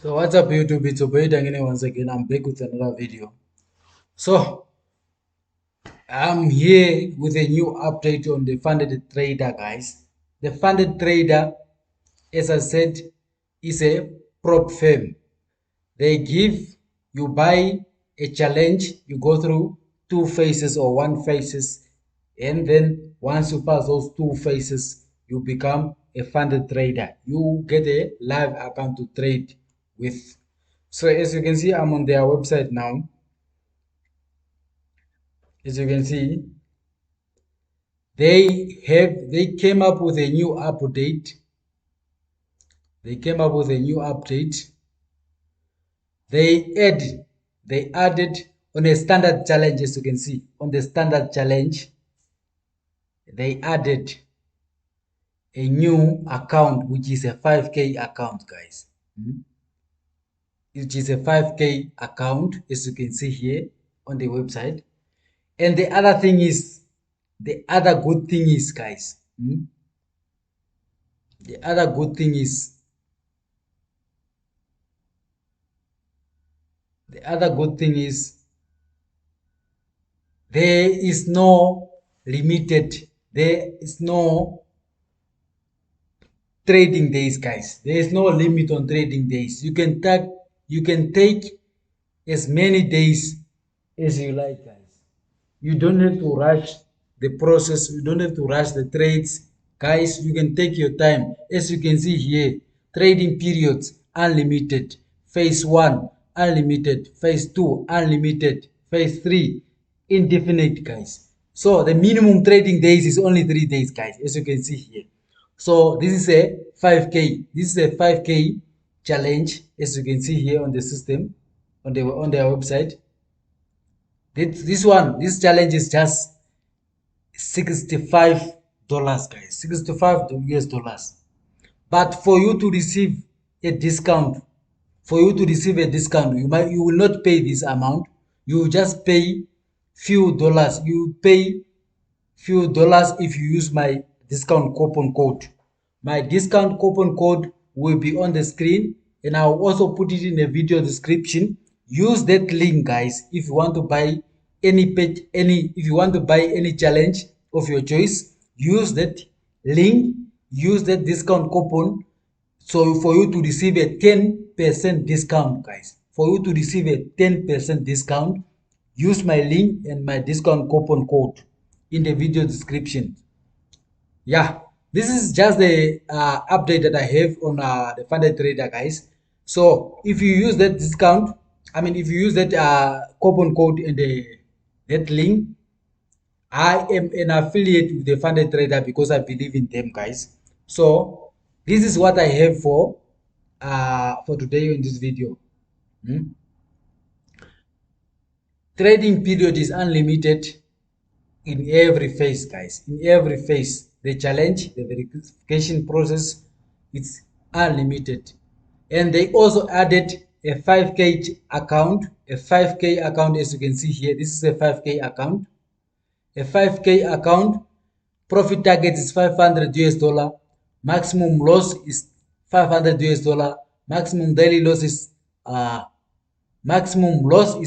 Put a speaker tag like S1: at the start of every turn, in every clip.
S1: So what's up YouTube, it's Obeid once again. I'm back with another video. So I'm here with a new update on the funded trader, guys. The funded trader, as I said, is a prop firm. They give you buy a challenge, you go through two phases or one phases, and then once you pass those two phases, you become a funded trader. You get a live account to trade with. So as you can see, I'm on their website now. As you can see, they came up with a new update. They came up with a new update. They added on a standard challenge, as you can see, on the standard challenge, they added a new account, which is a 5K account, guys. Which is a 5K account, as you can see here on the website. And the other thing is, the other good thing is, guys, the other good thing is, the other good thing is, there is no limited, there is no trading days, guys. There is no limit on trading days. You can take as many days as you like, guys. You don't have to rush the process. You don't have to rush the trades, guys. You can take your time. As you can see here, trading periods unlimited. Phase 1 unlimited. Phase 2 unlimited. Phase 3 indefinite, guys. So the minimum trading days is only 3 days, guys, as you can see here. So this is a 5K. This is a 5K challenge, as you can see here on the system, on their website. This challenge is just $65, guys. 65 US dollars. But for you to receive a discount, you will not pay this amount. You will just pay few dollars. You pay few dollars if you use my discount coupon code. My discount coupon code will be on the screen, and I'll also put it in the video description. Use that link, guys, if you want to buy if you want to buy any challenge of your choice. Use that link, use that discount coupon, so for you to receive a 10% discount, guys. For you to receive a 10% discount, use my link and my discount coupon code in the video description. Yeah, this is just the update that I have on the funded trader, guys. So if you use that discount, if you use that coupon code in that link, I am an affiliate with the funded trader because I believe in them, guys. So this is what I have for today in this video. Trading period is unlimited in every phase, guys. In every phase, the challenge, the verification process, it's unlimited. And they also added a 5K account, as you can see here. This is a 5K account. A 5K account, profit target is 500 US dollar, maximum loss is 500 US dollar, maximum daily loss is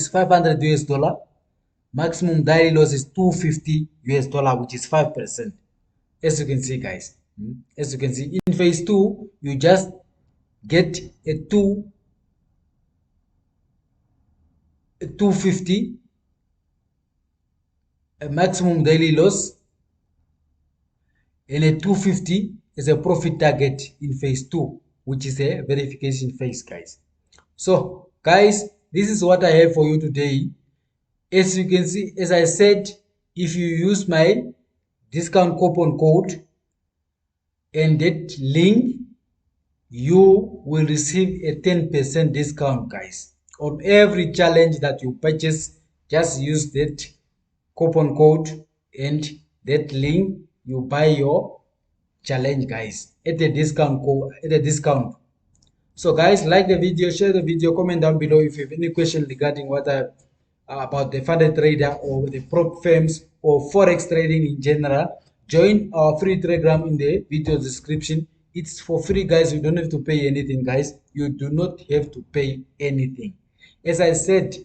S1: 500 US dollar, maximum daily loss is 250 US dollar, which is 5%. As you can see, guys, as you can see, in phase 2, you just get a 250 a maximum daily loss, and a 250 is a profit target in phase 2, which is a verification phase, guys. So guys, this is what I have for you today. As you can see, as I said, if you use my discount coupon code and that link, you will receive a 10% discount, guys, on every challenge that you purchase. Just use that coupon code and that link, you buy your challenge, guys, at the discount. So guys, like the video, share the video, comment down below if you have any question regarding what about the funded trader or the prop firms or forex trading in general. Join our free telegram in the video description. It's for free, guys. You don't have to pay anything, guys. You do not have to pay anything. As I said,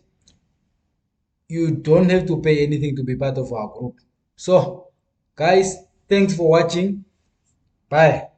S1: you don't have to pay anything to be part of our group. So, guys, thanks for watching. Bye.